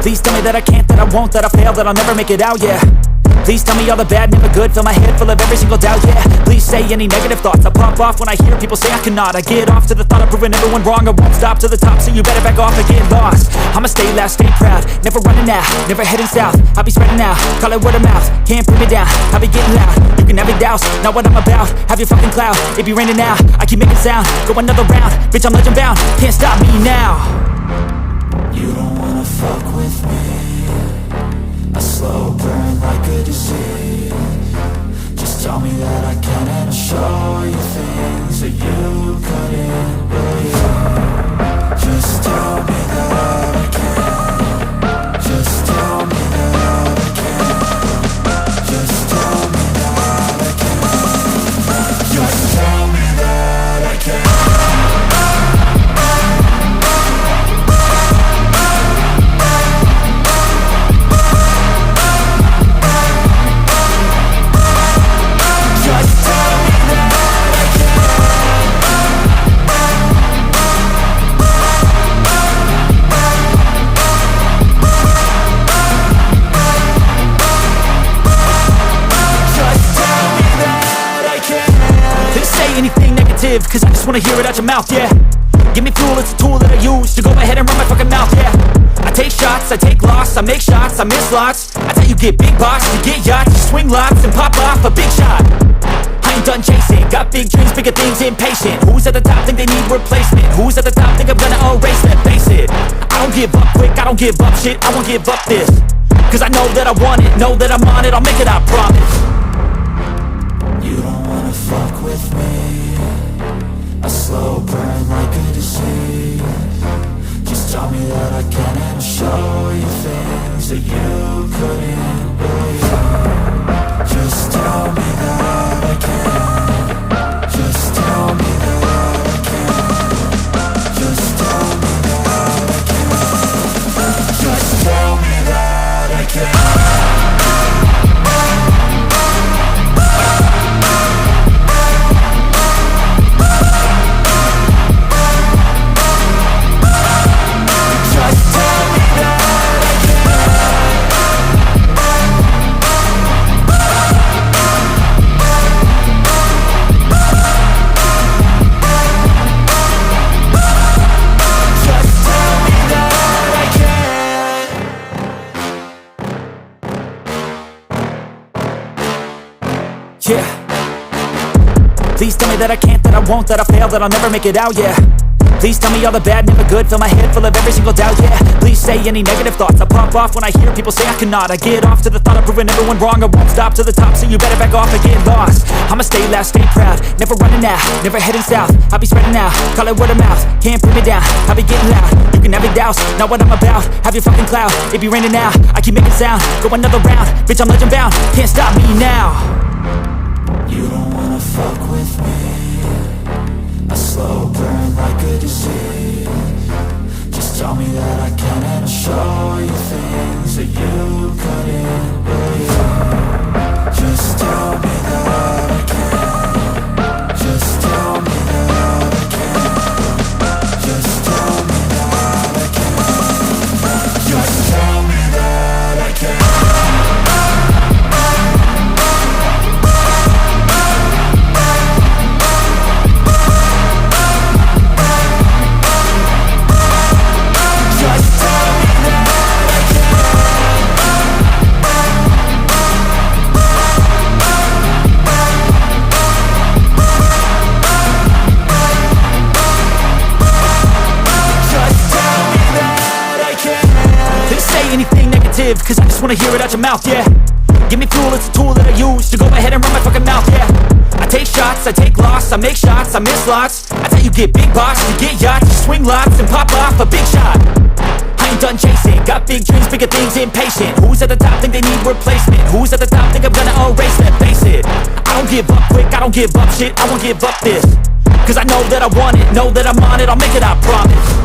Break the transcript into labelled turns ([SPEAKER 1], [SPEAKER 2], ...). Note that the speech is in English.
[SPEAKER 1] Please tell me that I can't, that I won't, that I fail, that I'll never make it out, yeah. Please tell me all the bad, never good. Fill my head full of every single doubt, yeah. Please say any negative thoughts. I pop off when I hear people say I cannot. I get off to the thought of proving everyone wrong. I won't stop to the top, so you better back off and get lost. I'ma stay loud, stay proud, never running out, never heading south. I'll be spreading out, call it word of mouth. Can't put me down, I'll be getting loud. You can have it douse, not what I'm about. Have your fucking cloud, it be raining now. I keep making sound, go another round. Bitch, I'm legend bound, can't stop me now.
[SPEAKER 2] You don't wanna fuck with me. A slow burn like a disease. Just tell me that I can and I'll show you things that you couldn't believe. Just tell me that I can. Just tell me that I can. Just tell me that I can. Just tell me that I can.
[SPEAKER 1] Cause I just wanna hear it out your mouth, yeah. Give me fuel, it's a tool that I use to go ahead and run my fucking mouth, yeah. I take shots, I take loss, I make shots, I miss lots. I tell you get big box, you get yachts, you swing lots and pop off a big shot. I ain't done chasing, got big dreams, bigger things, impatient. Who's at the top think they need replacement? Who's at the top think I'm gonna erase them? Face it, I don't give up quick, I don't give up shit, I won't give up this. Cause I know that I want it, know that I'm on it, I'll make it, I promise.
[SPEAKER 2] You don't wanna fuck with me. A slow burn like a disease. Just tell me that I can and I'll show you things that you couldn't believe. Just tell me that I can. Just tell me that I can. Just tell me that I can. Just tell me that I can.
[SPEAKER 1] Yeah. Please tell me that I can't, that I won't, that I fail, that I'll never make it out, yeah. Please tell me all the bad, never good. Fill my head full of every single doubt, yeah. Please say any negative thoughts. I pop off when I hear people say I cannot. I get off to the thought of proving everyone wrong. I won't stop to the top, so you better back off and get lost. I'ma stay loud, stay proud, never running out, never heading south. I'll be spreading out, call it word of mouth. Can't put me down, I'll be getting loud. You can have it douse, not what I'm about. Have your fucking cloud, it be raining now. I keep making sound, go another round. Bitch, I'm legend bound, can't stop me now.
[SPEAKER 2] You don't wanna fuck with me. A slow burn like a disease. Just tell me that I can and I'll show you things that you couldn't believe. Just tell me that I can. Just tell me that I can. Just tell me that I can. Just tell me that I can.
[SPEAKER 1] Cause I just wanna hear it out your mouth, yeah. Give me fuel, it's a tool that I use to go ahead and run my fucking mouth, yeah. I take shots, I take loss, I make shots, I miss lots. I tell you get big box, you get yachts, you swing lots and pop off a big shot. I ain't done chasing, got big dreams, bigger things, impatient. Who's at the top think they need replacement? Who's at the top think I'm gonna erase them? Face it, I don't give up quick, I don't give up shit, I won't give up this. Cause I know that I want it, know that I'm on it, I'll make it, I promise.